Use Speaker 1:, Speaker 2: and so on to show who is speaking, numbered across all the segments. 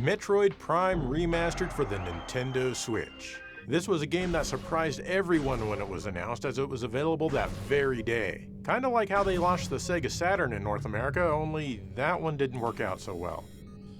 Speaker 1: Metroid Prime Remastered for the Nintendo Switch. This was a game that surprised everyone when it was announced, as it was available that very day. Kinda like how they launched the Sega Saturn in North America, only that one didn't work out so well.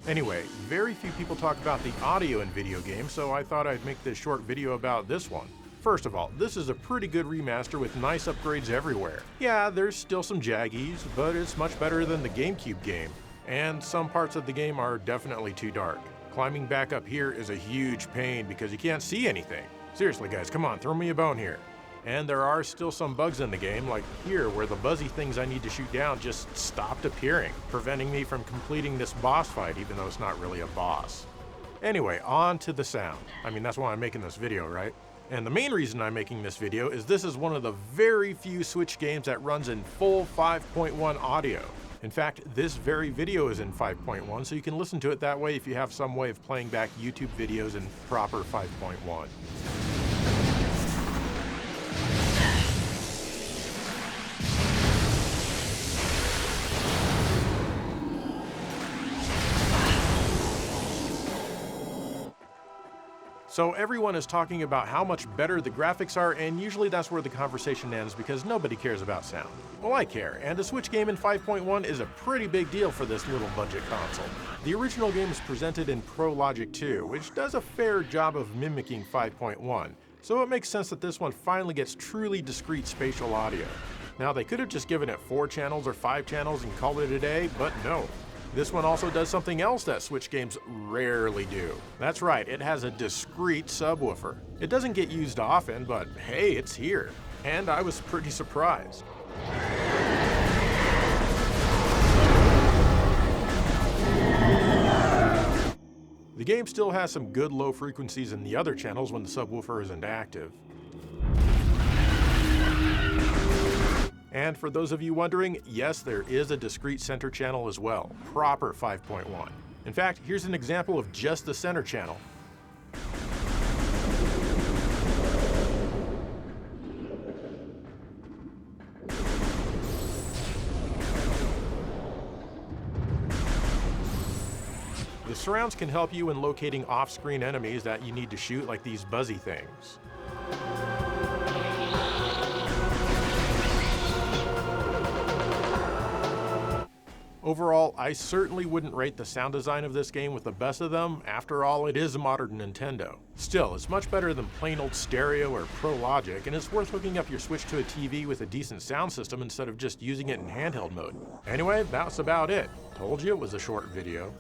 Speaker 1: Anyway, very few people talk about the audio in video games, so I thought I'd make this short video about this one. First of all, this is a pretty good remaster with nice upgrades everywhere. Yeah, there's still some jaggies, but it's much better than the GameCube game. And some parts of the game are definitely too dark. Climbing back up here is a huge pain because you can't see anything. Seriously guys, come on, throw me a bone here. And there are still some bugs in the game, like here where the buzzy things I need to shoot down just stopped appearing, preventing me from completing this boss fight even though it's not really a boss. Anyway, on to the sound. I mean, that's why I'm making this video, right? And the main reason I'm making this video is this is one of the very few Switch games that runs in full 5.1 audio. In fact, this very video is in 5.1, so you can listen to it that way if you have some way of playing back YouTube videos in proper 5.1. So everyone is talking about how much better the graphics are, and usually that's where the conversation ends because nobody cares about sound. Well, I care, and a Switch game in 5.1 is a pretty big deal for this little budget console. The original game is presented in Pro Logic 2, which does a fair job of mimicking 5.1, so it makes sense that this one finally gets truly discrete spatial audio. Now, they could have just given it 4 channels or 5 channels and called it a day, but no. This one also does something else that Switch games rarely do. That's right, it has a discrete subwoofer. It doesn't get used often, but hey, it's here. And I was pretty surprised. The game still has some good low frequencies in the other channels when the subwoofer isn't active. And for those of you wondering, yes, there is a discrete center channel as well, proper 5.1. In fact, here's an example of just the center channel. The surrounds can help you in locating off-screen enemies that you need to shoot, like these buzzy things. Overall, I certainly wouldn't rate the sound design of this game with the best of them. After all, it is a modern Nintendo. Still, it's much better than plain old stereo or Pro Logic, and it's worth hooking up your Switch to a TV with a decent sound system instead of just using it in handheld mode. Anyway, that's about it. Told you it was a short video.